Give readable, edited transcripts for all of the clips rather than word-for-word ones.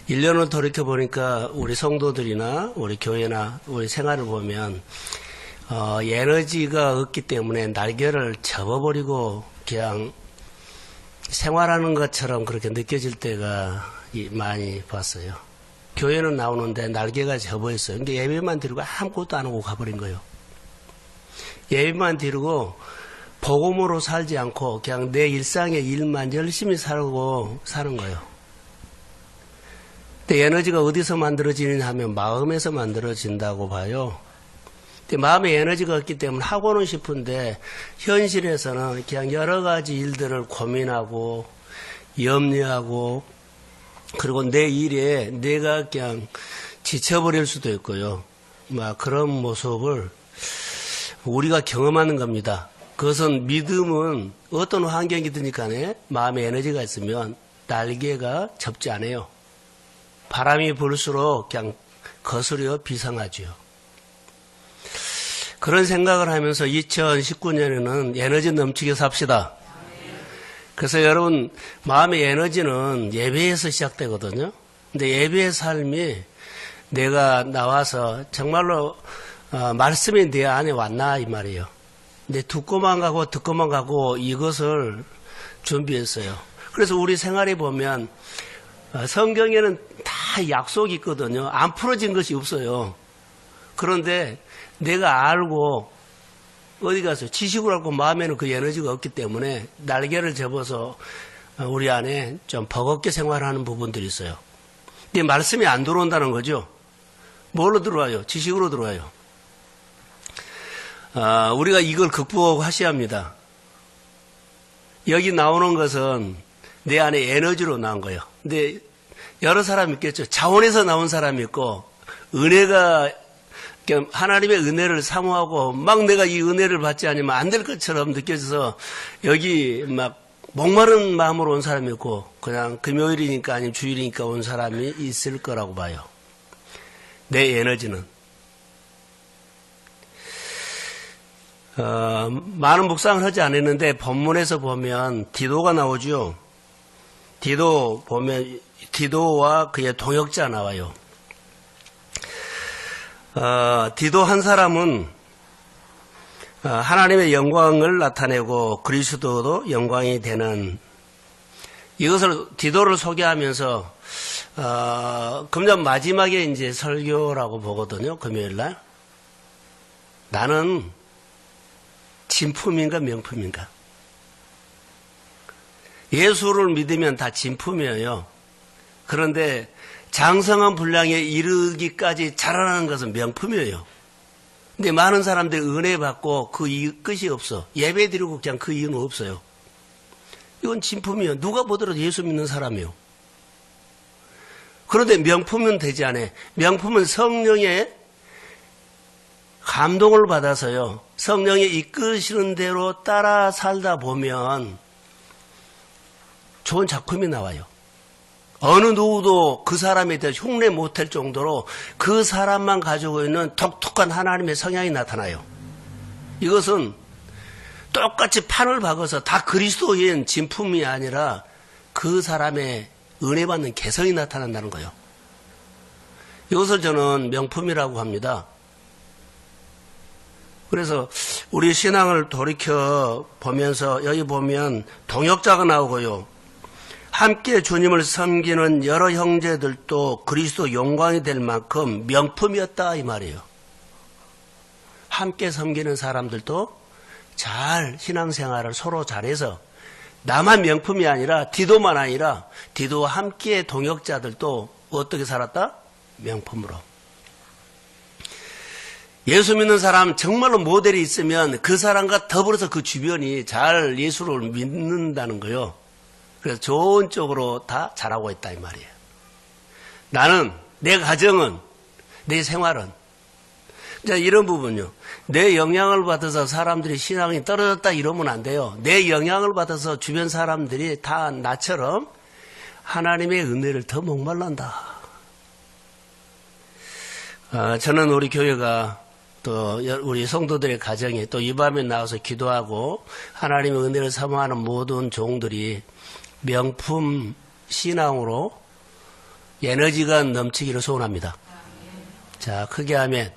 1년을 돌이켜보니까 우리 성도들이나 우리 교회나 우리 생활을 보면 에너지가 없기 때문에 날개를 접어버리고 그냥 생활하는 것처럼 그렇게 느껴질 때가 많이 봤어요. 교회는 나오는데 날개가 접어있어요. 근데 예배만 드리고 아무것도 안 하고 가버린 거예요. 예배만 드리고 복음으로 살지 않고 그냥 내 일상의 일만 열심히 살고 사는 거예요. 근데 에너지가 어디서 만들어지느냐 하면 마음에서 만들어진다고 봐요. 근데 마음에 에너지가 없기 때문에 하고는 싶은데 현실에서는 그냥 여러 가지 일들을 고민하고 염려하고 그리고 내 일에 내가 그냥 지쳐버릴 수도 있고요. 막 그런 모습을 우리가 경험하는 겁니다. 그것은 믿음은 어떤 환경이든 간에 마음에 에너지가 있으면 날개가 접지 않아요. 바람이 불수록 그냥 거스려 비상하죠. 그런 생각을 하면서 2019년에는 에너지 넘치게 삽시다. 그래서 여러분 마음의 에너지는 예배에서 시작되거든요. 근데 예배의 삶이 내가 나와서 정말로 말씀이 내 안에 왔나 이 말이에요. 근데 듣고만 가고 이것을 준비했어요. 그래서 우리 생활에 보면 성경에는 다 약속이 있거든요. 안 풀어진 것이 없어요. 그런데 내가 알고 어디 가서 지식을 알고 마음에는 그 에너지가 없기 때문에 날개를 접어서 우리 안에 좀 버겁게 생활하는 부분들이 있어요. 근데 말씀이 안 들어온다는 거죠. 뭘로 들어와요? 지식으로 들어와요. 우리가 이걸 극복하셔야 합니다. 여기 나오는 것은 내 안에 에너지로 나온 거예요. 근데 여러 사람이 있겠죠. 자원에서 나온 사람이 있고 은혜가 하나님의 은혜를 사모하고 막 내가 이 은혜를 받지 않으면 안 될 것처럼 느껴져서 여기 막 목마른 마음으로 온 사람이 있고 그냥 금요일이니까 아니면 주일이니까 온 사람이 있을 거라고 봐요. 내 에너지는. 많은 묵상을 하지 않았는데 본문에서 보면 디도가 나오죠. 디도 보면 디도와 그의 동역자 나와요. 디도 한 사람은 하나님의 영광을 나타내고 그리스도도 영광이 되는 이것을 디도를 소개하면서 금년 마지막에 이제 설교라고 보거든요. 금요일날 나는 진품인가 명품인가? 예수를 믿으면 다 진품이에요. 그런데 장성한 분량에 이르기까지 자라나는 것은 명품이에요. 근데 많은 사람들이 은혜 받고 그 끝이 없어. 예배 드리고 그냥 그 이유는 없어요. 이건 진품이에요. 누가 보더라도 예수 믿는 사람이요. 그런데 명품은 되지 않아요. 명품은 성령의 감동을 받아서요. 성령이 이끄시는 대로 따라 살다 보면 좋은 작품이 나와요. 어느 누구도 그 사람에 대해 흉내 못할 정도로 그 사람만 가지고 있는 독특한 하나님의 성향이 나타나요. 이것은 똑같이 판을 박아서 다 그리스도인 진품이 아니라 그 사람의 은혜 받는 개성이 나타난다는 거예요. 이것을 저는 명품이라고 합니다. 그래서 우리 신앙을 돌이켜 보면서 여기 보면 동역자가 나오고요. 함께 주님을 섬기는 여러 형제들도 그리스도 영광이 될 만큼 명품이었다 이 말이에요. 함께 섬기는 사람들도 잘 신앙생활을 서로 잘해서 나만 명품이 아니라 디도만 아니라 디도와 함께 동역자들도 어떻게 살았다? 명품으로. 예수 믿는 사람 정말로 모델이 있으면 그 사람과 더불어서 그 주변이 잘 예수를 믿는다는 거예요. 그래서 좋은 쪽으로 다 잘하고 있다 이 말이에요. 나는 내 가정은 내 생활은 자 이런 부분요. 내 영향을 받아서 사람들이 신앙이 떨어졌다 이러면 안 돼요. 내 영향을 받아서 주변 사람들이 다 나처럼 하나님의 은혜를 더 목말란다. 저는 우리 교회가 또 우리 성도들의 가정에 또 이 밤에 나와서 기도하고 하나님의 은혜를 사모하는 모든 종들이 명품 신앙으로 에너지가 넘치기를 소원합니다. 자, 크게 하면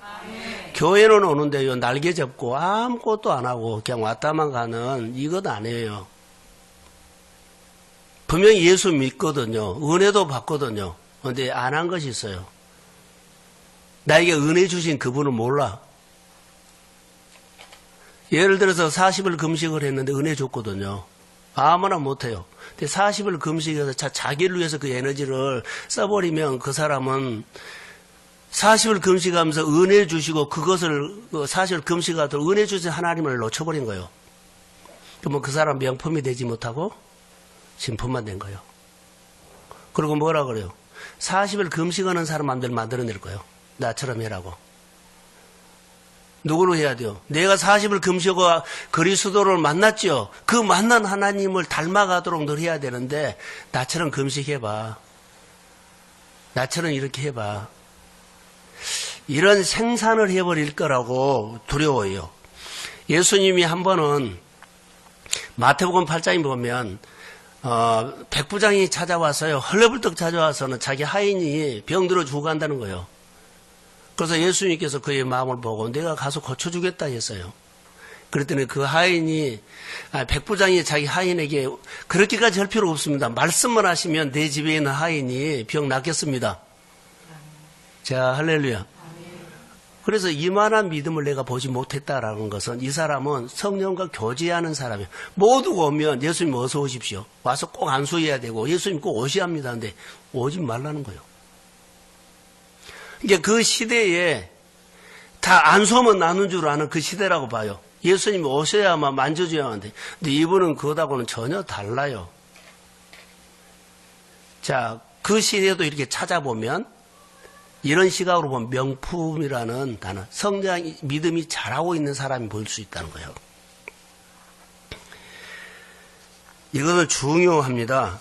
교회는 오는데요, 날개 접고 아무것도 안 하고 그냥 왔다만 가는 이것 아니에요. 분명히 예수 믿거든요. 은혜도 받거든요. 그런데 안 한 것이 있어요. 나에게 은혜 주신 그분을 몰라. 예를 들어서 40일 금식을 했는데 은혜 줬거든요. 아무나 못해요. 근데 40일 금식해서 자기를 위해서 그 에너지를 써버리면 그 사람은 40일 금식하면서 은혜 주시고 그것을 40일 금식하도록 은혜 주신 하나님을 놓쳐버린 거예요. 그러면 그 사람 명품이 되지 못하고 진품만 된 거예요. 그리고 뭐라 그래요? 40일 금식하는 사람들 만들어낼 거예요. 나처럼 해라고. 누구로 해야 돼요? 내가 40일 금식하고 그리스도를 만났죠. 그 만난 하나님을 닮아가도록 늘 해야 되는데 나처럼 금식해봐. 나처럼 이렇게 해봐. 이런 생산을 해버릴 거라고 두려워요. 예수님이 한 번은 마태복음 8장에 보면 백부장이 찾아와서요. 헐레벌떡 찾아와서는 자기 하인이 병들어 죽어간다는 거예요. 그래서 예수님께서 그의 마음을 보고 내가 가서 고쳐주겠다 했어요. 그랬더니 그 하인이 백부장이 자기 하인에게 그렇게까지 할 필요 없습니다. 말씀만 하시면 내 집에 있는 하인이 병 낫겠습니다. 자, 할렐루야. 그래서 이만한 믿음을 내가 보지 못했다라는 것은 이 사람은 성령과 교제하는 사람이에요. 모두가 오면 예수님 어서 오십시오. 와서 꼭 안수해야 되고 예수님 꼭 오셔야 합니다. 근데 오지 말라는 거예요. 이게 그 시대에 다 안수하면 나눈 줄 아는 그 시대라고 봐요. 예수님이 오셔야만 만져줘야 하는데 근데 이분은 그거하고는 전혀 달라요. 자, 그 시대도 이렇게 찾아보면 이런 시각으로 보면 명품이라는 단어, 성장, 믿음이 잘하고 있는 사람이 보일 수 있다는 거예요. 이것은 중요합니다.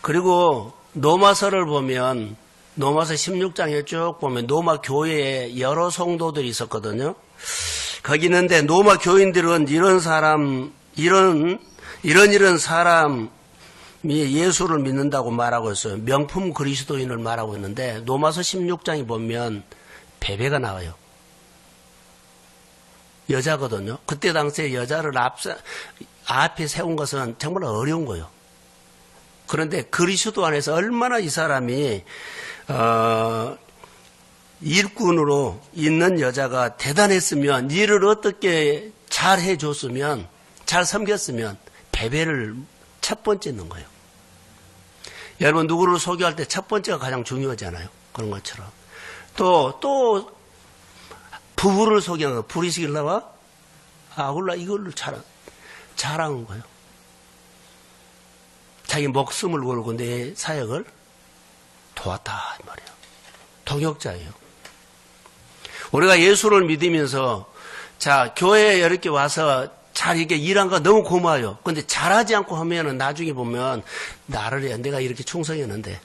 그리고 노마서를 보면 노마서 16장에 쭉 보면 노마 교회에 여러 성도들이 있었거든요. 거기 있는데 노마 교인들은 이런 사람이 예수를 믿는다고 말하고 있어요. 명품 그리스도인을 말하고 있는데 노마서 16장에 보면 베베가 나와요. 여자거든요. 그때 당시에 여자를 앞에 세운 것은 정말 어려운 거예요. 그런데 그리스도 안에서 얼마나 이 사람이 일꾼으로 있는 여자가 대단했으면 일을 어떻게 잘 해줬으면 잘 섬겼으면 베베를 첫 번째 넣는 거예요. 여러분 누구를 소개할 때 첫 번째가 가장 중요하잖아요. 그런 것처럼. 또 부부를 소개하는 거. 브리스길라와 아굴라 이걸로 자랑한 거예요. 자기 목숨을 걸고 내 사역을 도왔다 이 말이에요. 동역자예요. 우리가 예수를 믿으면서 자 교회에 이렇게 와서 잘 이렇게 일한 거 너무 고마워요. 그런데 잘하지 않고 하면은 나중에 보면 나를 해야 내가 이렇게 충성했는데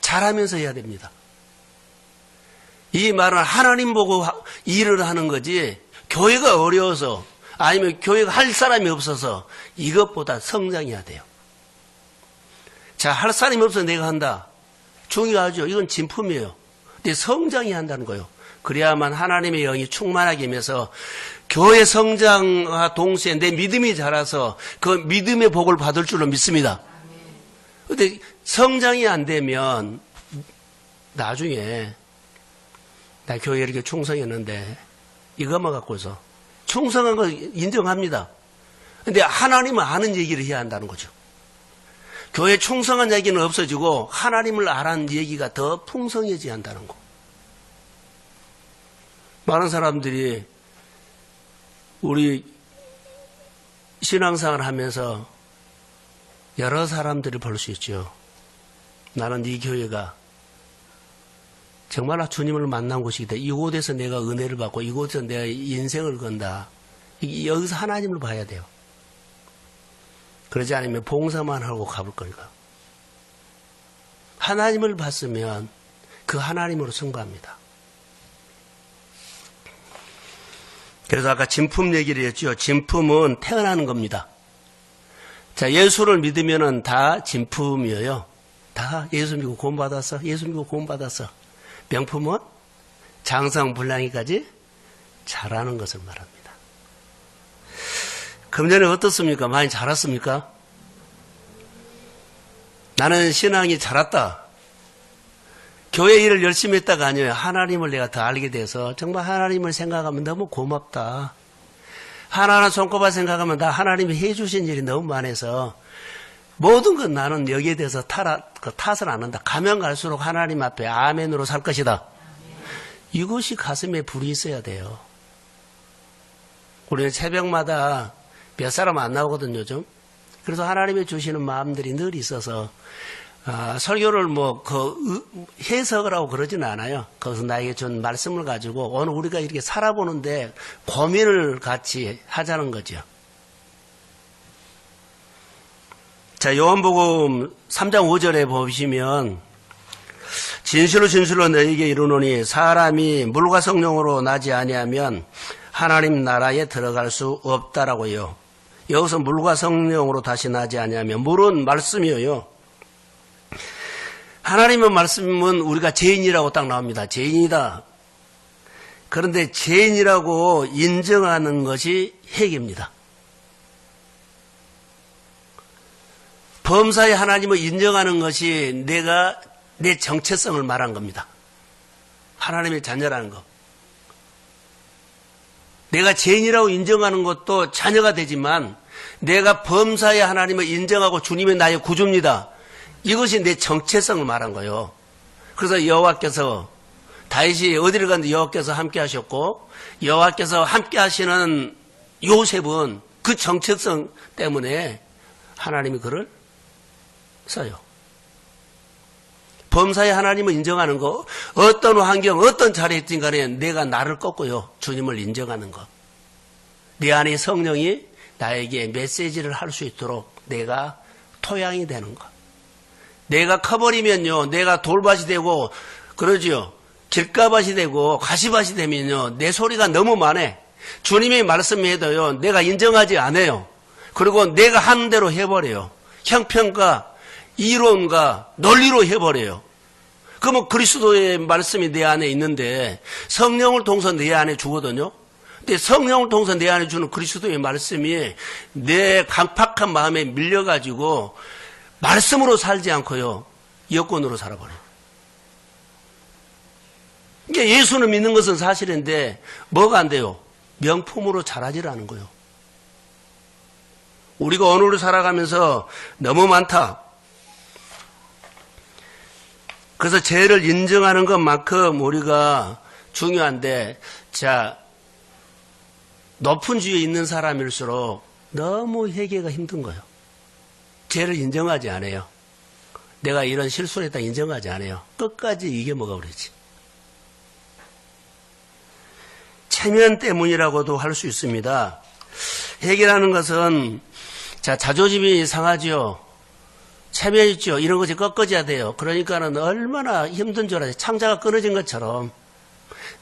잘하면서 해야 됩니다. 이 말은 하나님 보고 일을 하는 거지 교회가 어려워서 아니면 교회가 할 사람이 없어서 이것보다 성장해야 돼요. 자, 할 사람이 없어서 내가 한다. 중요하죠. 이건 진품이에요. 근데 성장해야 한다는 거예요. 그래야만 하나님의 영이 충만하게 하면서 교회 성장과 동시에 내 믿음이 자라서 그 믿음의 복을 받을 줄로 믿습니다. 그런데 성장이 안 되면 나중에 나 교회에 이렇게 충성했는데 이것만 갖고서 충성한 거 인정합니다. 그런데 하나님을 아는 얘기를 해야 한다는 거죠. 교회 충성한 얘기는 없어지고 하나님을 아는 얘기가 더 풍성해져야 한다는 거. 많은 사람들이 우리 신앙생활을 하면서 여러 사람들을 볼 수 있죠. 나는 이 교회가 정말 주님을 만난 곳이다. 이곳에서 내가 은혜를 받고 이곳에서 내가 인생을 건다. 여기서 하나님을 봐야 돼요. 그러지 않으면 봉사만 하고 가볼 거니까. 하나님을 봤으면 그 하나님으로 승부합니다. 그래서 아까 진품 얘기를 했죠. 진품은 태어나는 겁니다. 자, 예수를 믿으면은 다 진품이에요. 다 예수 믿고 구원받았어. 예수 믿고 구원받았어. 명품은 장성불량이까지 잘하는 것을 말합니다. 금년에 어떻습니까? 많이 자랐습니까? 나는 신앙이 자랐다. 교회 일을 열심히 했다가 아니에요. 하나님을 내가 더 알게 돼서 정말 하나님을 생각하면 너무 고맙다. 하나하나 손꼽아 생각하면 다 하나님이 해주신 일이 너무 많아서 모든 건 나는 여기에 대해서 탓을 안 한다. 가면 갈수록 하나님 앞에 아멘으로 살 것이다. 이것이 가슴에 불이 있어야 돼요. 우리는 새벽마다 몇 사람 안 나오거든요, 요즘. 그래서 하나님이 주시는 마음들이 늘 있어서 설교를 해석을 하고 그러지는 않아요. 거기서 나에게 준 말씀을 가지고 오늘 우리가 이렇게 살아보는데 고민을 같이 하자는 거죠. 자, 요한복음 3장 5절에 보시면 진실로 진실로 너희에게 이르노니 사람이 물과 성령으로 나지 아니하면 하나님 나라에 들어갈 수 없다라고요. 여기서 물과 성령으로 다시 나지 아니하면 물은 말씀이에요. 하나님의 말씀은 우리가 죄인이라고 딱 나옵니다. 죄인이다. 그런데 죄인이라고 인정하는 것이 핵입니다. 범사에 하나님을 인정하는 것이 내가 내 정체성을 말한 겁니다. 하나님의 자녀라는 거. 내가 죄인이라고 인정하는 것도 자녀가 되지만 내가 범사에 하나님을 인정하고 주님의 나의 구주입니다. 이것이 내 정체성을 말한 거예요. 그래서 여호와께서 다윗이 어디를 갔는데 여호와께서 함께 하셨고 여호와께서 함께 하시는 요셉은 그 정체성 때문에 하나님이 그를 써요. 범사에 하나님을 인정하는 거, 어떤 환경, 어떤 자리에 있든 간에 내가 나를 꺾고요. 주님을 인정하는 것. 내 안에 성령이 나에게 메시지를 할 수 있도록 내가 토양이 되는 것. 내가 커버리면요, 내가 돌밭이 되고, 그러지요. 길가밭이 되고, 가시밭이 되면요, 내 소리가 너무 많아. 주님이 말씀해도요, 내가 인정하지 않아요. 그리고 내가 하는 대로 해버려요. 형평과 이론과 논리로 해버려요. 그러면 그리스도의 말씀이 내 안에 있는데 성령을 통해서 내 안에 주거든요. 근데 성령을 통해서 내 안에 주는 그리스도의 말씀이 내 강팍한 마음에 밀려가지고 말씀으로 살지 않고요. 여건으로 살아버려요. 그러니까 예수는 믿는 것은 사실인데 뭐가 안 돼요? 명품으로 자라질 않은 거예요. 우리가 오늘을 살아가면서 너무 많다. 그래서 죄를 인정하는 것만큼 우리가 중요한데, 자, 높은 주위에 있는 사람일수록 너무 회개가 힘든 거예요. 죄를 인정하지 않아요. 내가 이런 실수를 했다 인정하지 않아요. 끝까지 이게 뭐가 그러지. 체면 때문이라고도 할 수 있습니다. 회개라는 것은 자, 자존심이 상하지요. 체면 있죠. 이런 것이 꺾어져야 돼요. 그러니까는 얼마나 힘든 줄 알아요. 창자가 끊어진 것처럼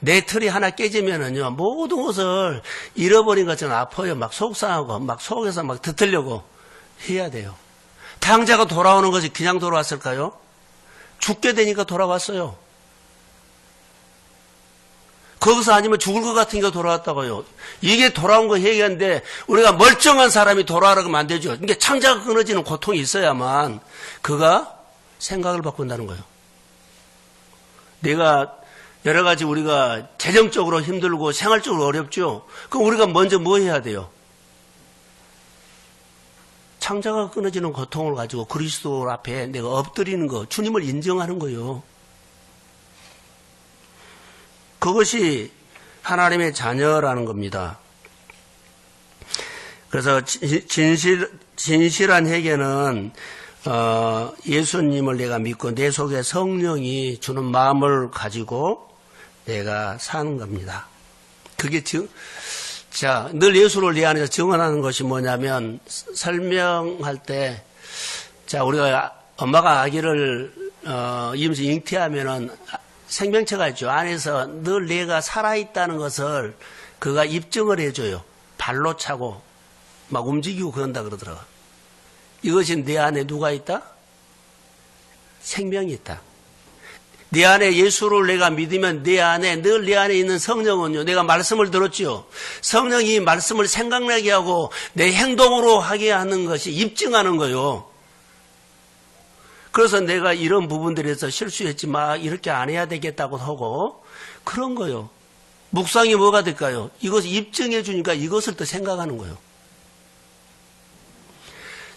내 틀이 하나 깨지면은요, 모든 것을 잃어버린 것처럼 아파요. 막 속상하고, 막 속에서 막 뒤틀려고 해야 돼요. 탕자가 돌아오는 것이 그냥 돌아왔을까요? 죽게 되니까 돌아왔어요. 거기서 아니면 죽을 것 같으니까 돌아왔다고요. 이게 돌아온 거 얘기하는데 우리가 멀쩡한 사람이 돌아오라고 안 되죠. 그러니까 창자가 끊어지는 고통이 있어야만 그가 생각을 바꾼다는 거예요. 내가 여러 가지 우리가 재정적으로 힘들고 생활적으로 어렵죠. 그럼 우리가 먼저 뭐 해야 돼요? 창자가 끊어지는 고통을 가지고 그리스도 앞에 내가 엎드리는 거, 주님을 인정하는 거예요. 그것이 하나님의 자녀라는 겁니다. 그래서 진실한 회개는 예수님을 내가 믿고 내 속에 성령이 주는 마음을 가지고 내가 사는 겁니다. 그게 자, 늘 예수를 내 안에서 증언하는 것이 뭐냐면 설명할 때, 자, 우리가 엄마가 아기를 임신 잉태하면은 생명체가 있죠. 안에서 늘 내가 살아있다는 것을 그가 입증을 해줘요. 발로 차고 막 움직이고 그런다 그러더라고요. 이것이 내 안에 누가 있다? 생명이 있다. 내 안에 예수를 내가 믿으면 내 안에 늘 내 안에 있는 성령은요. 내가 말씀을 들었지요. 성령이 말씀을 생각나게 하고 내 행동으로 하게 하는 것이 입증하는 거요. 그래서 내가 이런 부분들에서 실수했지 마 이렇게 안 해야 되겠다고 하고 그런 거요. 묵상이 뭐가 될까요? 이것을 입증해 주니까 이것을 또 생각하는 거예요.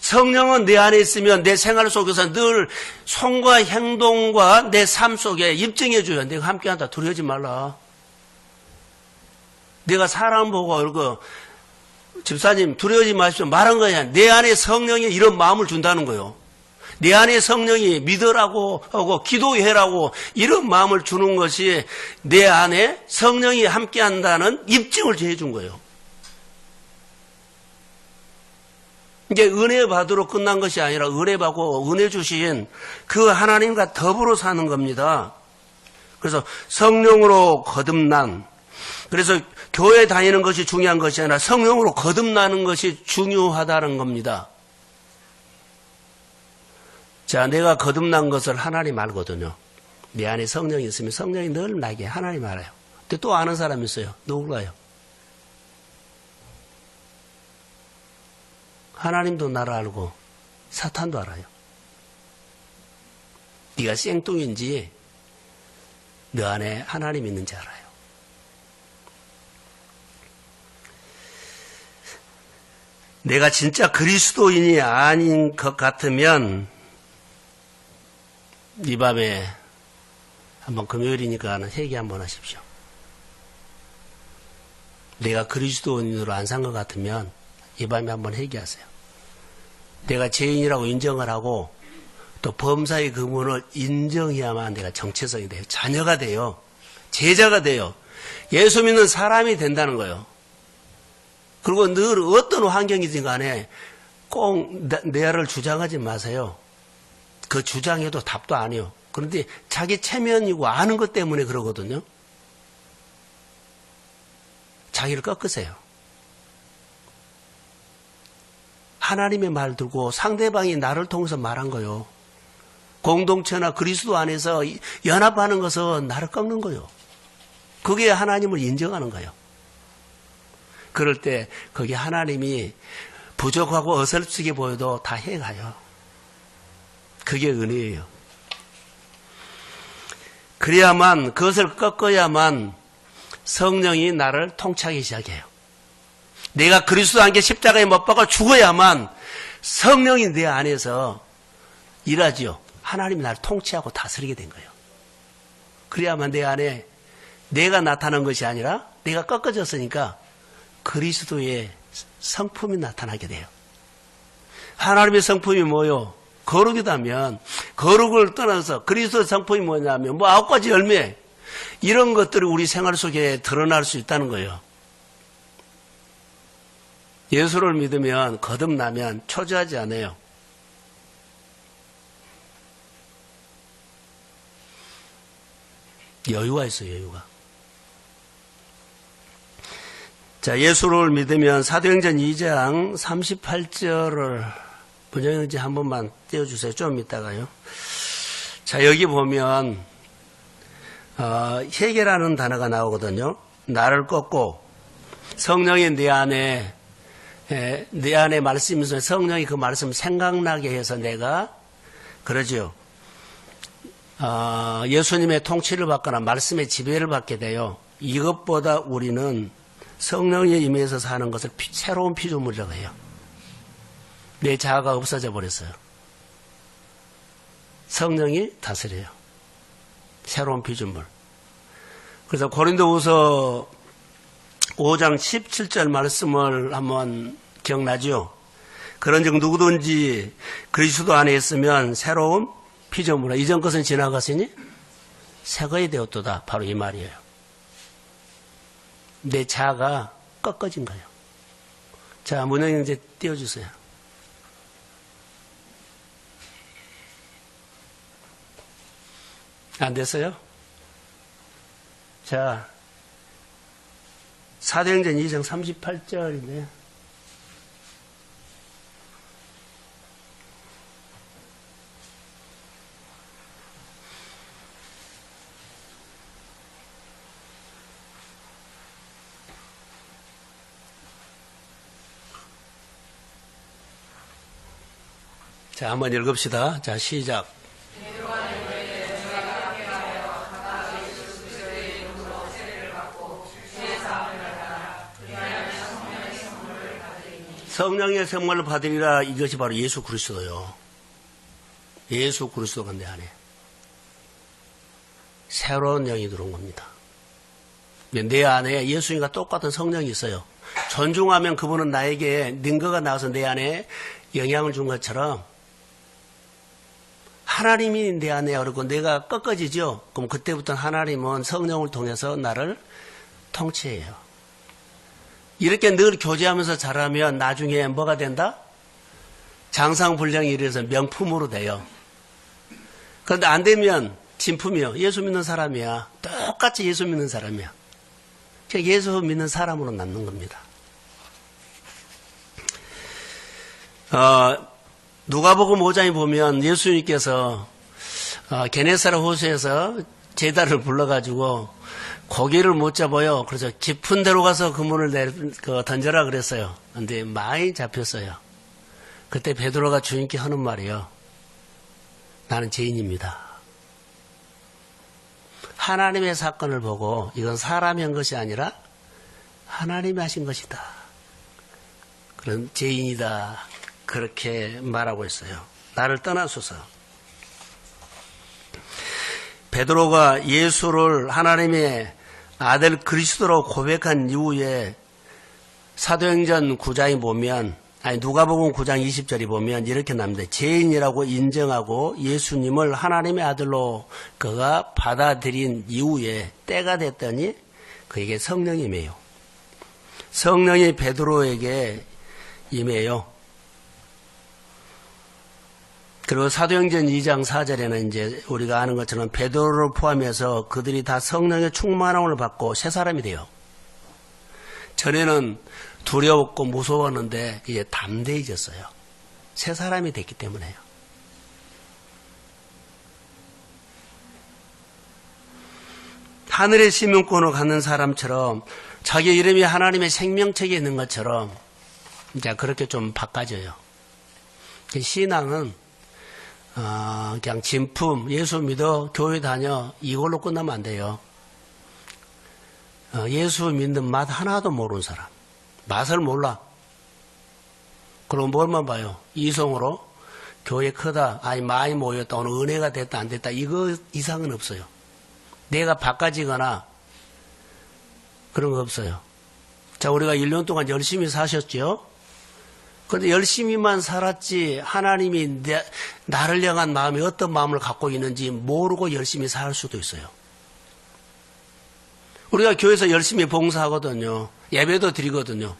성령은 내 안에 있으면 내 생활 속에서 늘 손과 행동과 내 삶 속에 입증해 줘요. 내가 함께한다. 두려워하지 말라. 내가 사람 보고 이러고 집사님 두려워하지 마십시오. 말한 거야. 내 안에 성령이 이런 마음을 준다는 거예요. 내 안에 성령이 믿으라고 하고 기도해라고 이런 마음을 주는 것이 내 안에 성령이 함께한다는 입증을 해준 거예요. 이게 은혜 받으러 끝난 것이 아니라 은혜 받고 은혜 주신 그 하나님과 더불어 사는 겁니다. 그래서 성령으로 거듭난, 그래서 교회 다니는 것이 중요한 것이 아니라 성령으로 거듭나는 것이 중요하다는 겁니다. 자, 내가 거듭난 것을 하나님 알거든요. 내 안에 성령이 있으면 성령이 늘 나게 하나님 알아요. 근데 또 아는 사람이 있어요. 누굴까요? 하나님도 나를 알고 사탄도 알아요. 네가 생뚱인지 너 안에 하나님 있는지 알아요. 내가 진짜 그리스도인이 아닌 것 같으면 이 밤에 한번 금요일이니까 회개 한번 하십시오. 내가 그리스도인으로 안 산 것 같으면 이 밤에 한번 회개하세요. 내가 죄인이라고 인정을 하고 또 범사의 근원을 인정해야만 내가 정체성이 돼요. 자녀가 돼요. 제자가 돼요. 예수 믿는 사람이 된다는 거예요. 그리고 늘 어떤 환경이든 간에 꼭 내를 주장하지 마세요. 그 주장해도 답도 아니요. 그런데 자기 체면이고 아는 것 때문에 그러거든요. 자기를 꺾으세요. 하나님의 말 들고 상대방이 나를 통해서 말한 거요. 공동체나 그리스도 안에서 연합하는 것은 나를 꺾는 거요. 그게 하나님을 인정하는 거예요. 그럴 때 거기 하나님이 부족하고 어설프게 보여도 다 해가요. 그게 은혜예요. 그래야만, 그것을 꺾어야만 성령이 나를 통치하기 시작해요. 내가 그리스도 안에 십자가에 못 박아 죽어야만 성령이 내 안에서 일하지요. 하나님이 나를 통치하고 다스리게 된 거예요. 그래야만 내 안에 내가 나타난 것이 아니라 내가 꺾어졌으니까 그리스도의 성품이 나타나게 돼요. 하나님의 성품이 뭐요? 거룩이다면 거룩을 떠나서 그리스도의 성품이 뭐냐면 9가지 열매 이런 것들이 우리 생활 속에 드러날 수 있다는 거예요. 예수를 믿으면 거듭나면 초조하지 않아요. 여유가 있어요. 여유가. 자, 예수를 믿으면 사도행전 2장 38절을 분정형제 한 번만 띄워주세요. 좀 이따가요. 자, 여기 보면 회개라는 단어가 나오거든요. 나를 꺾고 성령이 내 안에 말씀이 있어서 성령이 그 말씀 생각나게 해서 내가 그러죠. 예수님의 통치를 받거나 말씀의 지배를 받게 돼요. 이것보다 우리는 성령에 임해서 사는 것을 새로운 피조물이라고 해요. 내 자아가 없어져 버렸어요. 성령이 다스려요. 새로운 피조물. 그래서 고린도후서 5장 17절 말씀을 한번 기억나죠? 그런즉 누구든지 그리스도 안에 있으면 새로운 피조물이라. 이전 것은 지나갔으니 새것이 되었도다. 바로 이 말이에요. 내 자아가 꺾어진 거예요. 자, 문영영 이제 띄워주세요. 안 됐어요? 자, 사도행전 2장 38절인데 자, 한번 읽읍시다. 자, 시작. 성령의 선물을 받으리라. 이것이 바로 예수 그리스도요. 예수 그리스도가 내 안에 새로운 영이 들어온 겁니다. 내 안에 예수님과 똑같은 성령이 있어요. 존중하면 그분은 나에게 능거가 나와서 내 안에 영향을 준 것처럼 하나님이 내 안에 어르고 내가 꺾어지죠. 그럼 그때부터 하나님은 성령을 통해서 나를 통치해요. 이렇게 늘 교제하면서 자라면 나중에 뭐가 된다? 장상불량이 이래서 명품으로 돼요. 그런데 안 되면 진품이요. 예수 믿는 사람이야. 똑같이 예수 믿는 사람이야. 예수 믿는 사람으로 남는 겁니다. 누가복음 5장에 보면 예수님께서 게네사렛 호수에서 제자를 불러가지고 고기를 못 잡아요. 그래서 깊은 데로 가서 그물을 던져라 그랬어요. 근데 많이 잡혔어요. 그때 베드로가 주님께 하는 말이에요. 나는 죄인입니다. 하나님의 사건을 보고 이건 사람이 한 것이 아니라 하나님이 하신 것이다. 그런 죄인이다. 그렇게 말하고 있어요. 나를 떠나소서. 베드로가 예수를 하나님의 아들 그리스도로 고백한 이후에 사도행전 9장에 보면 누가복음 9장 20절에 보면 이렇게 나옵니다. 죄인이라고 인정하고 예수님을 하나님의 아들로 그가 받아들인 이후에 때가 됐더니 그에게 성령이 임해요. 성령이 베드로에게 임해요. 그리고 사도행전 2장 4절에는 이제 우리가 아는 것처럼 베드로를 포함해서 그들이 다 성령의 충만함을 받고 새 사람이 돼요. 전에는 두려웠고 무서웠는데 이제 담대해졌어요. 새 사람이 됐기 때문에요. 하늘의 시민권을 갖는 사람처럼 자기 이름이 하나님의 생명책에 있는 것처럼 이제 그렇게 좀 바꿔져요. 신앙은 그냥 진품, 예수 믿어, 교회 다녀 이걸로 끝나면 안 돼요. 예수 믿는 맛 하나도 모르는 사람. 맛을 몰라. 그럼 뭘만 봐요? 이성으로 교회 크다, 많이 모였다, 오늘 은혜가 됐다 안 됐다 이거 이상은 없어요. 내가 바꿔지거나 그런 거 없어요. 자, 우리가 1년 동안 열심히 사셨죠? 그런데 열심히만 살았지 하나님이 나를 향한 마음이 어떤 마음을 갖고 있는지 모르고 열심히 살 수도 있어요. 우리가 교회에서 열심히 봉사하거든요. 예배도 드리거든요.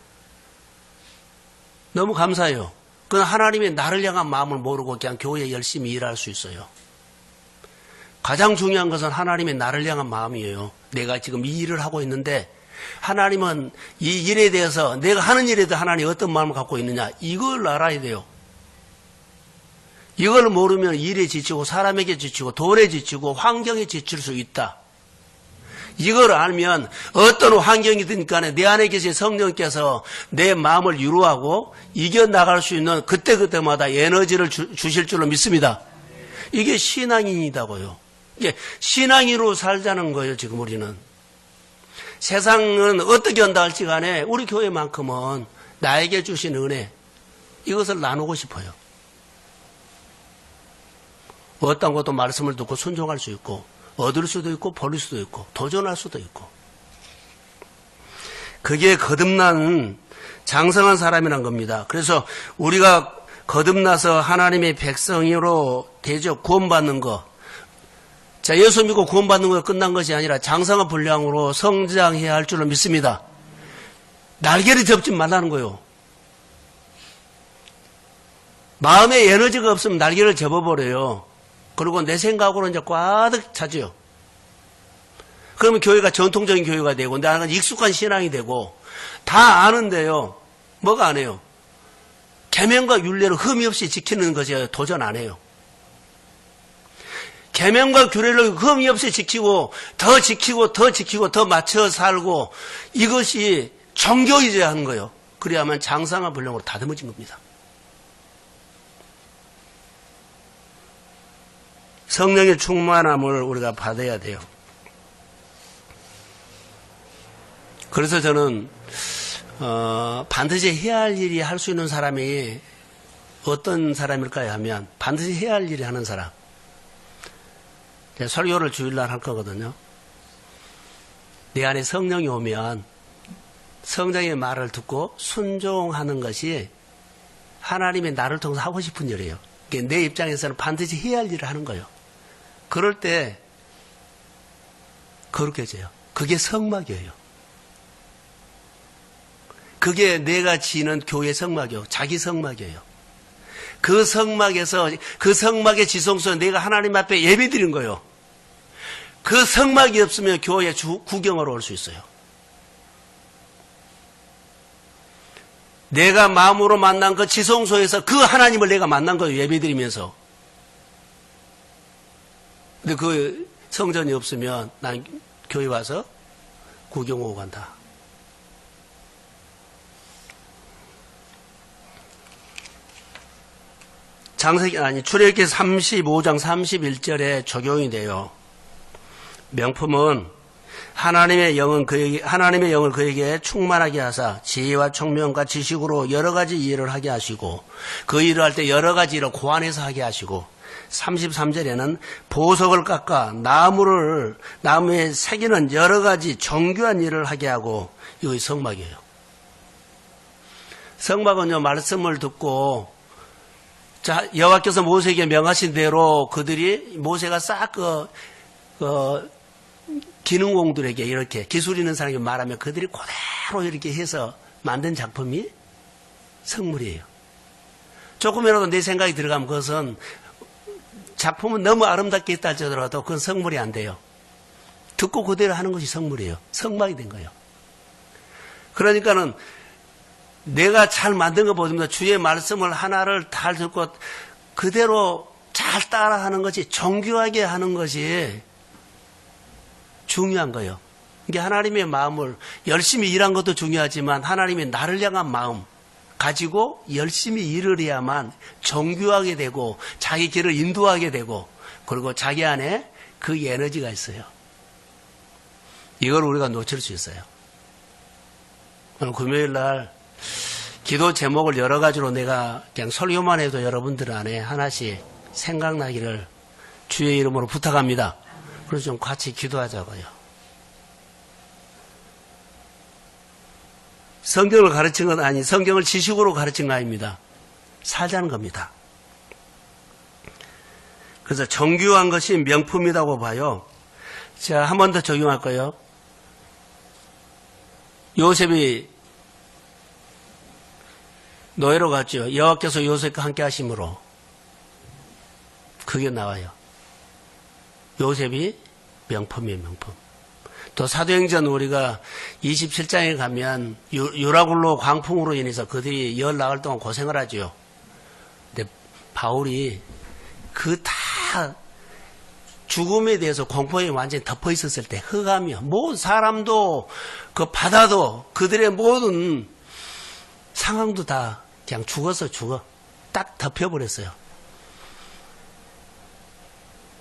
너무 감사해요. 그건 하나님이 나를 향한 마음을 모르고 그냥 교회에 열심히 일할 수 있어요. 가장 중요한 것은 하나님의 나를 향한 마음이에요. 내가 지금 이 일을 하고 있는데 하나님은 이 일에 대해서 내가 하는 일에 대해서 하나님이 어떤 마음을 갖고 있느냐 이걸 알아야 돼요. 이걸 모르면 일에 지치고 사람에게 지치고 돈에 지치고 환경에 지칠 수 있다. 이걸 알면 어떤 환경이든 간에 내 안에 계신 성령께서 내 마음을 위로하고 이겨나갈 수 있는 그때그때마다 에너지를 주실 줄로 믿습니다. 이게 신앙인이다고요. 이게 신앙인으로 살자는 거예요. 지금 우리는. 세상은 어떻게 한다 할지 간에 우리 교회만큼은 나에게 주신 은혜 이것을 나누고 싶어요. 어떤 것도 말씀을 듣고 순종할 수 있고 얻을 수도 있고 버릴 수도 있고 도전할 수도 있고 그게 거듭난 장성한 사람이란 겁니다. 그래서 우리가 거듭나서 하나님의 백성으로 되죠. 구원받는 거. 자, 예수 믿고 구원받는 거 끝난 것이 아니라 장성한 분량으로 성장해야 할 줄로 믿습니다. 날개를 접지 말라는 거예요. 마음에 에너지가 없으면 날개를 접어버려요. 그리고 내 생각으로 이제 꽈득 차죠. 그러면 교회가 전통적인 교회가 되고, 나는 익숙한 신앙이 되고, 다 아는데요. 뭐가 안 해요? 계명과 율례를 흠이 없이 지키는 것이 도전 안 해요. 계명과 규례를 흠이 없이 지키고, 더 지키고, 더 지키고, 더 맞춰 살고, 이것이 정교해져야 하는 거예요. 그래야만 장상한 분량으로 다듬어진 겁니다. 성령의 충만함을 우리가 받아야 돼요. 그래서 저는 반드시 해야 할 일이 할 수 있는 사람이 어떤 사람일까요 하면 반드시 해야 할 일이 하는 사람. 설교를 주일날 할 거거든요. 내 안에 성령이 오면 성령의 말을 듣고 순종하는 것이 하나님의 나를 통해서 하고 싶은 일이에요. 내 입장에서는 반드시 해야 할 일을 하는 거예요. 그럴 때 거룩해져요. 그게 성막이에요. 그게 내가 지는 교회 성막이요. 자기 성막이에요. 그 성막에서 그 성막의 지성소에 내가 하나님 앞에 예배드린 거예요. 그 성막이 없으면 교회 구경하러 올 수 있어요. 내가 마음으로 만난 그 지성소에서 그 하나님을 내가 만난 거예요. 예배드리면서. 근데 그 성전이 없으면 난 교회 와서 구경 오고 간다. 출애굽기 35장 31절에 적용이 돼요. 명품은 하나님의 영을 그에게 충만하게 하사 지혜와 총명과 지식으로 여러 가지 일을 하게 하시고 그 일을 할 때 여러 가지 일을 고안해서 하게 하시고 33절에는 보석을 깎아 나무에 새기는 여러 가지 정교한 일을 하게 하고 이것이 성막이에요. 성막은요 말씀을 듣고 자 여호와께서 모세에게 명하신 대로 그들이 모세가 싹 기능공들에게 이렇게 기술 있는 사람에게 말하면 그들이 그대로 이렇게 해서 만든 작품이 성물이에요. 조금이라도 내 생각이 들어가면 그것은 작품은 너무 아름답게 했다 하더라도 그건 성물이 안 돼요. 듣고 그대로 하는 것이 성물이에요. 성막이 된 거예요. 그러니까는 내가 잘 만든 거 보면 주의 말씀을 하나를 다 듣고 그대로 잘 따라하는 것이 정교하게 하는 것이 중요한 거예요. 이게 하나님의 마음을 열심히 일한 것도 중요하지만 하나님의 나를 향한 마음 가지고 열심히 일을 해야만 정교하게 되고 자기 길을 인도하게 되고 그리고 자기 안에 그 에너지가 있어요. 이걸 우리가 놓칠 수 있어요. 오늘 금요일 날 기도 제목을 여러 가지로 내가 그냥 설교만 해도 여러분들 안에 하나씩 생각나기를 주의 이름으로 부탁합니다. 그래서 좀 같이 기도하자고요. 성경을 가르친 건 아니, 성경을 지식으로 가르친 거 아닙니다. 살자는 겁니다. 그래서 정교한 것이 명품이라고 봐요. 자, 한 번 더 적용할 거예요. 요셉이 노예로 갔죠. 여호와께서 요셉과 함께 하심으로 그게 나와요. 요셉이 명품이에요, 명품. 또 사도행전 우리가 27장에 가면 유라굴로 광풍으로 인해서 그들이 열 나흘 동안 고생을 하죠. 근데 바울이 그 다 죽음에 대해서 공포에 완전히 덮어 있었을 때 흑암이요. 모든 사람도 그 바다도 그들의 모든 상황도 다 그냥 죽어. 딱 덮여버렸어요.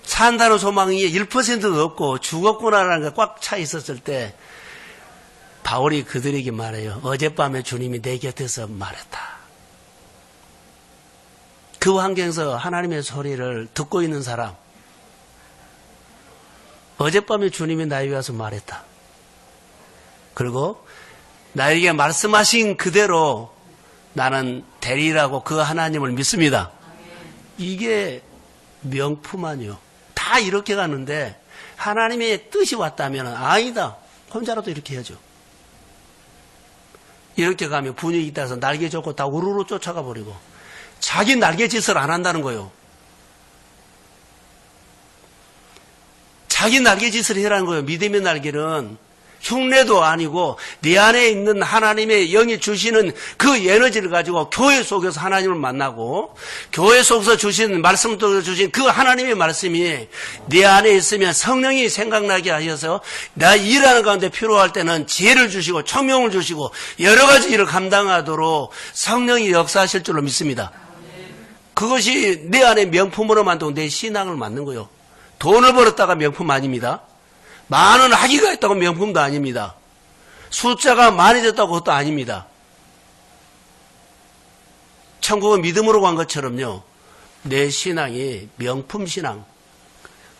산다는 소망이 1%도 없고 죽었구나라는 게 꽉 차 있었을 때 바울이 그들에게 말해요. 어젯밤에 주님이 내 곁에서 말했다. 그 환경에서 하나님의 소리를 듣고 있는 사람, 어젯밤에 주님이 나에게 와서 말했다. 그리고 나에게 말씀하신 그대로 나는 되리라고 그 하나님을 믿습니다. 이게 명품 아니요. 다 이렇게 가는데 하나님의 뜻이 왔다면 아니다. 혼자라도 이렇게 해야죠. 이렇게 가면 분위기 따라서 날개 젓고 다 우르르 쫓아가 버리고 자기 날개짓을 안 한다는 거예요. 자기 날개짓을 해라는 거예요. 믿음의 날개는 흉내도 아니고 네 안에 있는 하나님의 영이 주시는 그 에너지를 가지고 교회 속에서 하나님을 만나고 교회 속에서 주신 말씀 속에서 주신 그 하나님의 말씀이 네 안에 있으면 성령이 생각나게 하셔서 나 일하는 가운데 필요할 때는 지혜를 주시고 총명을 주시고 여러 가지 일을 감당하도록 성령이 역사하실 줄로 믿습니다. 그것이 내 안에 명품으로 만들고 내 신앙을 만든 거예요. 돈을 벌었다가 명품 아닙니다. 많은 학위가 있다고 명품도 아닙니다. 숫자가 많아졌다고 그것도 아닙니다. 천국은 믿음으로 간 것처럼요. 내 신앙이 명품 신앙.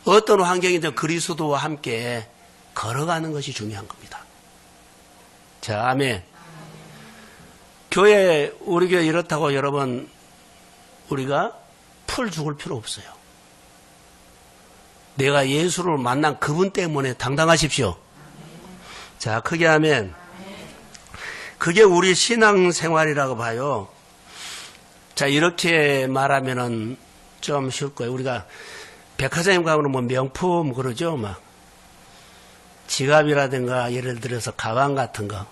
어떤 환경이든 그리스도와 함께 걸어가는 것이 중요한 겁니다. 자, 아멘. 우리 교회 이렇다고 여러분, 우리가 풀 죽을 필요 없어요. 내가 예수를 만난 그분 때문에 당당하십시오. 자, 크게 하면, 그게 우리 신앙생활이라고 봐요. 자, 이렇게 말하면은 좀 쉬울 거예요. 우리가 백화점에 가면 뭐 명품 그러죠, 막. 지갑이라든가 예를 들어서 가방 같은 거.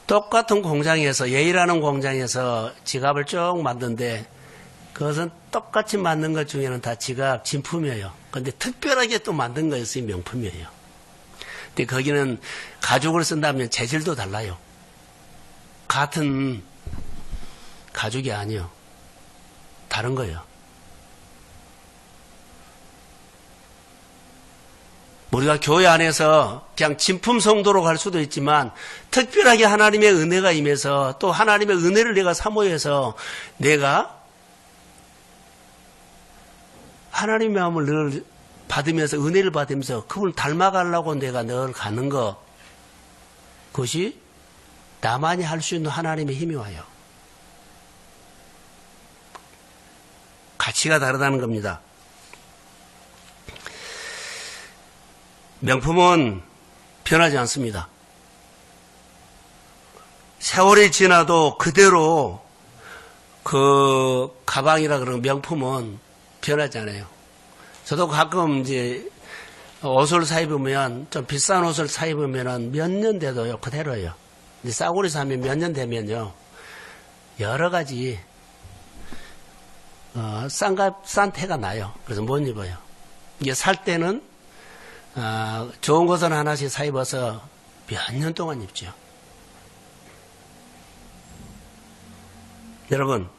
똑같은 공장에서, 예의라는 공장에서 지갑을 쭉 만드는데, 그것은 똑같이 만든 것 중에는 다 지갑, 진품이에요. 근데 특별하게 또 만든 거였어요, 명품이에요. 근데 거기는 가죽을 쓴다면 재질도 달라요. 같은 가죽이 아니요. 다른 거예요. 우리가 교회 안에서 그냥 진품 성도로 갈 수도 있지만 특별하게 하나님의 은혜가 임해서 또 하나님의 은혜를 내가 사모해서 내가 하나님의 마음을 늘 받으면서 은혜를 받으면서 그분을 닮아가려고 내가 늘 가는 것, 그것이 나만이 할 수 있는 하나님의 힘이 와요. 가치가 다르다는 겁니다. 명품은 변하지 않습니다. 세월이 지나도 그대로 그 가방이라 그러는 명품은 변하지 않아요. 저도 가끔 이제 옷을 사 입으면 좀 비싼 옷을 사 입으면 몇 년 돼도요 그대로예요. 근데 싸구려 사면 몇 년 되면요 여러 가지 싼 태가 나요. 그래서 못 입어요. 이게 살 때는 좋은 것은 하나씩 사 입어서 몇 년 동안 입죠. 여러분,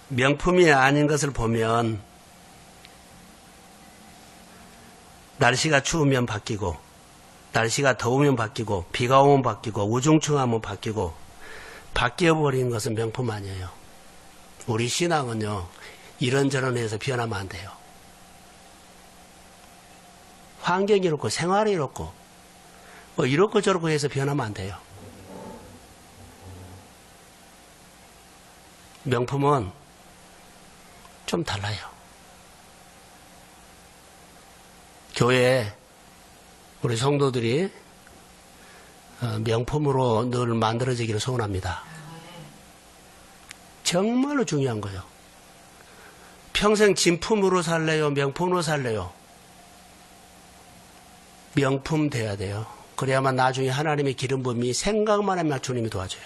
명품이 아닌 것을 보면 날씨가 추우면 바뀌고 날씨가 더우면 바뀌고 비가 오면 바뀌고 우중충하면 바뀌고 바뀌어버린 것은 명품 아니에요. 우리 신앙은요 이런저런 해서 변하면 안 돼요. 환경이 이렇고 생활이 이렇고 뭐 이렇고 저렇고 해서 변하면 안 돼요. 명품은 좀 달라요. 교회에 우리 성도들이 명품으로 늘 만들어지기를 소원합니다. 정말로 중요한 거예요. 평생 진품으로 살래요? 명품으로 살래요? 명품 돼야 돼요. 그래야만 나중에 하나님의 기름 부음이 생각만 하면 주님이 도와줘요.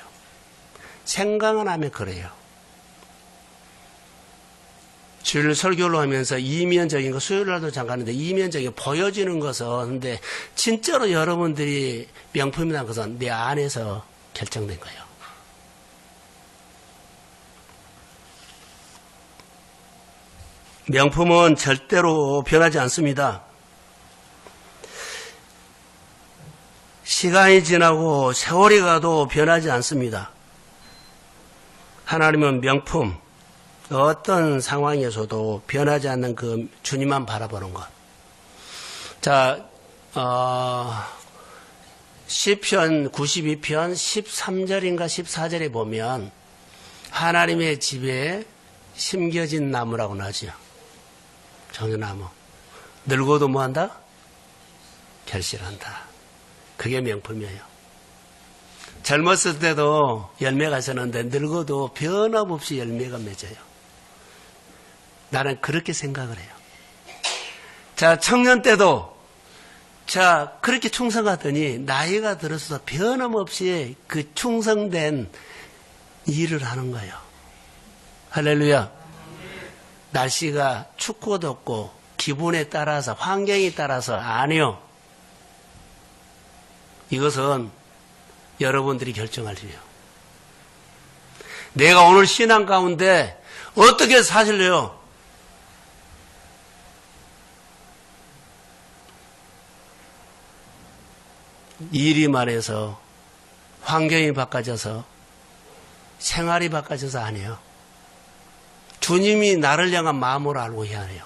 생각만 하면 그래요. 주일 설교를 하면서 이면적인 거, 수요일날도 잠깐 하는데 이면적인 보여지는 것은 근데 진짜로 여러분들이 명품이라는 것은 내 안에서 결정된 거예요. 명품은 절대로 변하지 않습니다. 시간이 지나고 세월이 가도 변하지 않습니다. 하나님은 명품, 어떤 상황에서도 변하지 않는 그 주님만 바라보는 것. 자, 시편 92편 13절인가 14절에 보면 하나님의 집에 심겨진 나무라고 나오죠. 정의나무. 늙어도 뭐한다? 결실한다. 그게 명품이에요. 젊었을 때도 열매가 있었는데 늙어도 변함없이 열매가 맺어요. 나는 그렇게 생각을 해요. 자, 청년 때도 자 그렇게 충성하더니 나이가 들어서 변함없이 그 충성된 일을 하는 거예요. 할렐루야. 날씨가 춥고 덥고 기분에 따라서 환경에 따라서 아니요. 이것은 여러분들이 결정할 일이에요. 내가 오늘 신앙 가운데 어떻게 사실래요? 일이 많아서 환경이 바꿔져서 생활이 바꿔져서 아니에요. 주님이 나를 향한 마음으로 알고 해야 해요.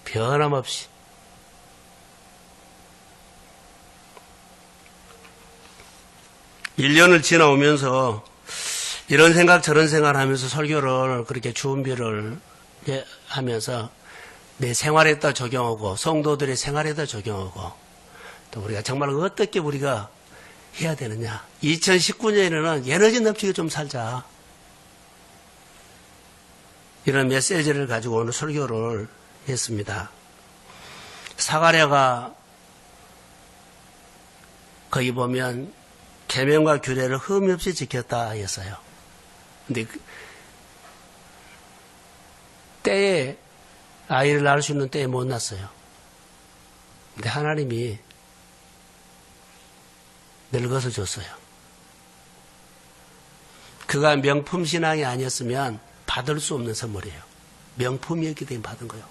변함없이. (1년을) 지나오면서 이런 생각 저런 생각 하면서 설교를 그렇게 준비를 하면서 내 생활에다 적용하고 성도들의 생활에다 적용하고 또 우리가 정말 어떻게 우리가 해야 되느냐. 2019년에는 에너지 넘치게 좀 살자. 이런 메시지를 가지고 오늘 설교를 했습니다. 사가랴가 거기 보면 계명과 규례를 흠이 없이 지켰다 했어요. 근데 때에 아이를 낳을 수 있는 때에 못 낳았어요. 근데 하나님이 늙어서 줬어요. 그가 명품 신앙이 아니었으면 받을 수 없는 선물이에요. 명품이었기 때문에 받은 거예요.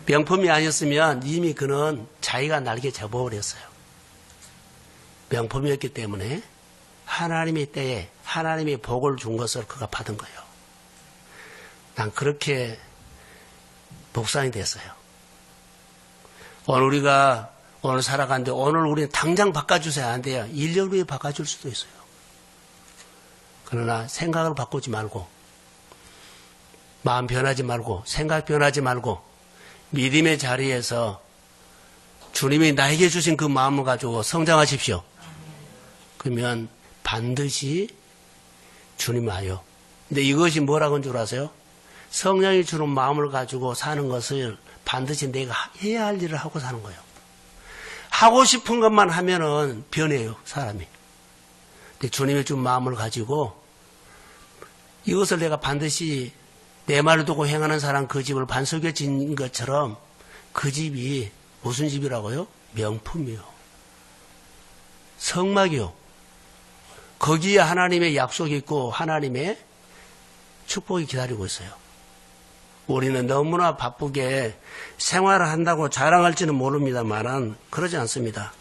명품이 아니었으면 이미 그는 자기가 날개 접어버렸어요. 명품이었기 때문에 하나님의 때에 하나님의 복을 준 것을 그가 받은 거예요. 난 그렇게 복상이 됐어요. 오늘 우리가 오늘 살아가는데 오늘 우리는 당장 바꿔주세요. 안 돼요. 1년 후에 바꿔줄 수도 있어요. 그러나 생각을 바꾸지 말고 마음 변하지 말고 생각 변하지 말고 믿음의 자리에서 주님이 나에게 주신 그 마음을 가지고 성장하십시오. 그러면 반드시 주님 와요. 근데 이것이 뭐라고 하는 줄 아세요? 성령이 주는 마음을 가지고 사는 것을 반드시 내가 해야 할 일을 하고 사는 거예요. 하고 싶은 것만 하면은 변해요, 사람이. 근데 주님이 준 마음을 가지고 이것을 내가 반드시 내 말을 두고 행하는 사람 그 집을 반석에 진 것처럼 그 집이 무슨 집이라고요? 명품이요. 성막이요. 거기에 하나님의 약속이 있고 하나님의 축복이 기다리고 있어요. 우리는 너무나 바쁘게 생활을 한다고 자랑할지는 모릅니다만은 그러지 않습니다.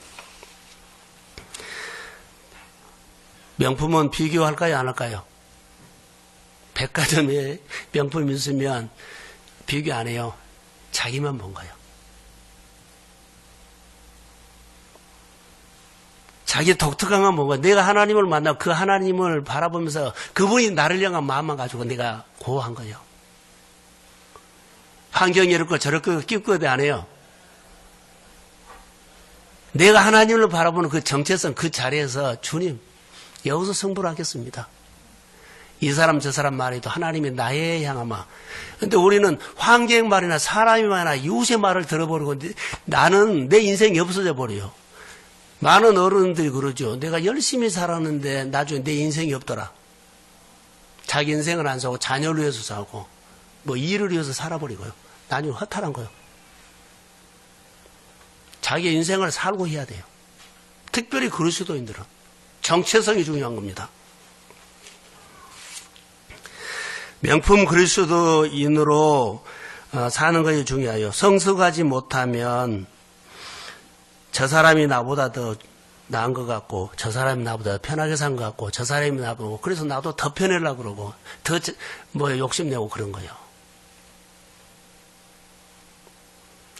명품은 비교할까요? 안 할까요? 백화점에 명품이 있으면 비교 안 해요. 자기만 본 거예요. 자기 독특한 건 뭔가 내가 하나님을 만나고 그 하나님을 바라보면서 그분이 나를 향한 마음만 가지고 내가 고한 거예요. 환경이 이렇고 저렇고 끼고도 안 해요. 내가 하나님을 바라보는 그 정체성 그 자리에서 주님 여기서 승부를 하겠습니다. 이 사람 저 사람 말해도 하나님이 나에 향한 마음. 근데 우리는 환경 말이나 사람이 말이나 이웃의 말을 들어버리고 나는 내 인생이 없어져 버려요. 많은 어른들이 그러죠. 내가 열심히 살았는데 나중에 내 인생이 없더라. 자기 인생을 안 사고 자녀를 위해서 사고 뭐 일을 위해서 살아버리고요. 나중에 허탈한 거예요. 자기 인생을 살고 해야 돼요. 특별히 그리스도인들은 정체성이 중요한 겁니다. 명품 그리스도인으로 사는 것이 중요해요. 성숙하지 못하면 저 사람이 나보다 더 나은 것 같고 저 사람이 나보다 편하게 산 것 같고 저 사람이 나보고 그래서 나도 더 편하려고 그러고 더 욕심내고 그런 거예요.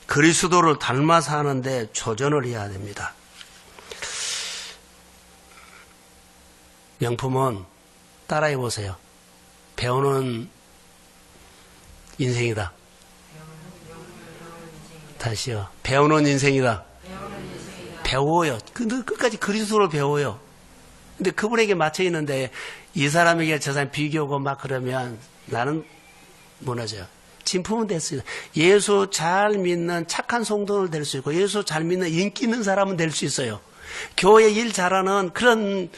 그리스도를 닮아 사는데 조전을 해야 됩니다. 명품은 따라해 보세요. 배우는 인생이다. 다시요. 배우는 인생이다. 배워요. 근데 끝까지 그리스도를 배워요. 근데 그분에게 맞춰 있는데 이 사람에게 저 사람 비교하고 막 그러면 나는 무너져요. 진품은 됐어요. 예수 잘 믿는 착한 성도를 될 수 있고 예수 잘 믿는 인기 있는 사람은 될 수 있어요. 교회 일 잘하는 그런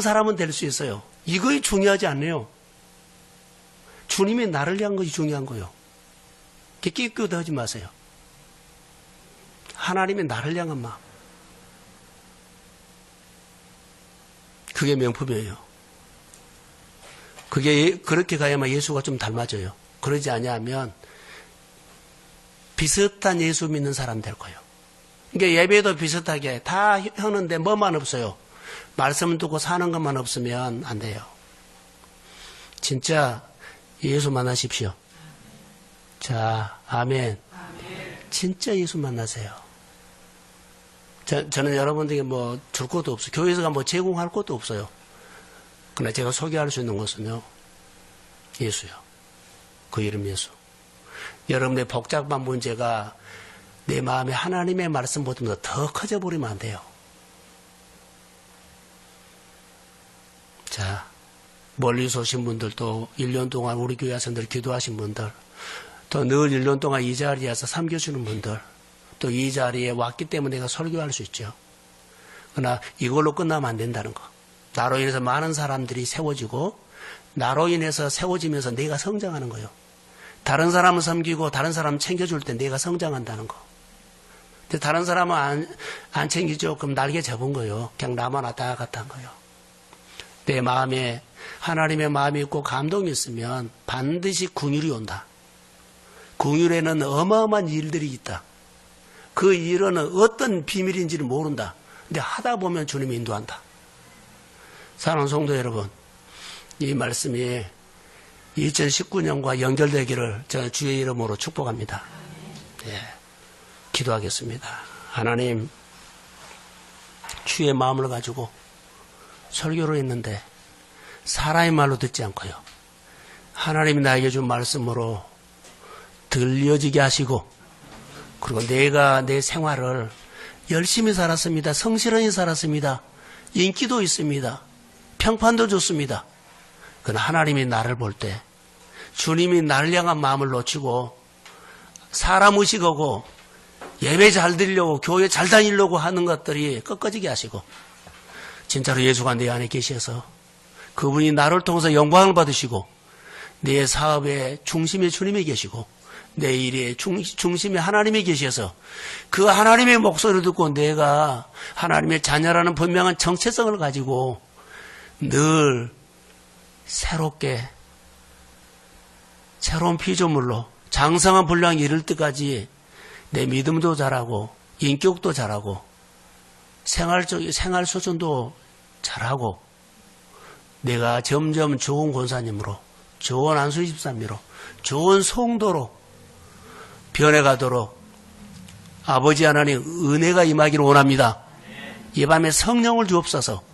사람은 될 수 있어요. 이거이 중요하지 않네요. 주님이 나를 위한 것이 중요한 거예요. 끼끼끼도 하지 마세요. 하나님의 나를 향한 마음. 그게 명품이에요. 그렇게 가야만 예수가 좀 닮아져요. 그러지 않으면 비슷한 예수 믿는 사람 될 거예요. 그러니까 예배도 비슷하게 다 하는데 뭐만 없어요? 말씀 듣고 사는 것만 없으면 안 돼요. 진짜 예수 만나십시오. 자, 아멘. 진짜 예수 만나세요. 저는 여러분들에게 뭐 줄 것도 없어요. 교회에서 뭐 제공할 것도 없어요. 그러나 제가 소개할 수 있는 것은요, 예수요. 그 이름 예수. 여러분의 복잡한 문제가 내 마음에 하나님의 말씀보다 더 커져버리면 안 돼요. 자, 멀리서 오신 분들도 1년 동안 우리 교회 와서들 기도하신 분들, 또 늘 1년 동안 이 자리에서 섬겨주는 분들, 또 이 자리에 왔기 때문에 내가 설교할 수 있죠. 그러나 이걸로 끝나면 안 된다는 거. 나로 인해서 많은 사람들이 세워지고 나로 인해서 세워지면서 내가 성장하는 거예요. 다른 사람을 섬기고 다른 사람 챙겨줄 때 내가 성장한다는 거. 근데 다른 사람은 안 챙기죠. 그럼 날개 접은 거예요. 그냥 나만 왔다 갔다 한 거예요. 내 마음에 하나님의 마음이 있고 감동이 있으면 반드시 긍휼이 온다. 긍휼에는 어마어마한 일들이 있다. 그 일은 어떤 비밀인지를 모른다. 근데 하다 보면 주님이 인도한다. 사랑하는 성도 여러분, 이 말씀이 2019년과 연결되기를 저는 주의 이름으로 축복합니다. 예, 기도하겠습니다. 하나님, 주의 마음을 가지고 설교를 했는데 사람의 말로 듣지 않고요. 하나님이 나에게 준 말씀으로 들려지게 하시고, 그리고 내가 내 생활을 열심히 살았습니다. 성실하게 살았습니다. 인기도 있습니다. 평판도 좋습니다. 그러나 하나님이 나를 볼 때 주님이 나를 향한 마음을 놓치고 사람 의식하고 예배 잘 드리려고 교회 잘 다니려고 하는 것들이 꺾어지게 하시고, 진짜로 예수가 내 안에 계셔서 그분이 나를 통해서 영광을 받으시고 내 사업의 중심에 주님이 계시고 내 일의 중심에 하나님이 계셔서 그 하나님의 목소리를 듣고 내가 하나님의 자녀라는 분명한 정체성을 가지고 늘 새롭게 새로운 피조물로 장성한 분량이 이를 때까지 내 믿음도 자라고 인격도 자라고 생활 수준도 잘하고 내가 점점 좋은 권사님으로 좋은 안수 집사님으로 좋은 성도로 변해가도록 아버지 하나님 은혜가 임하기를 원합니다. 이 밤에 성령을 주옵소서.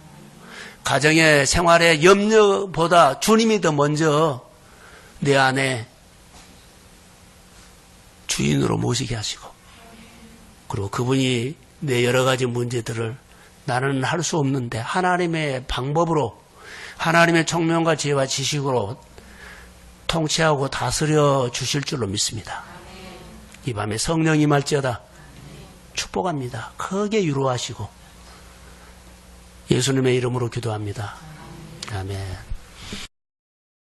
가정의 생활의 염려보다 주님이 더 먼저 내 안에 주인으로 모시게 하시고, 그리고 그분이 내 여러 가지 문제들을 나는 할 수 없는데 하나님의 방법으로 하나님의 총명과 지혜와 지식으로 통치하고 다스려 주실 줄로 믿습니다. 이 밤에 성령이 임할지어다. 축복합니다. 크게 위로하시고 예수님의 이름으로 기도합니다. 아멘.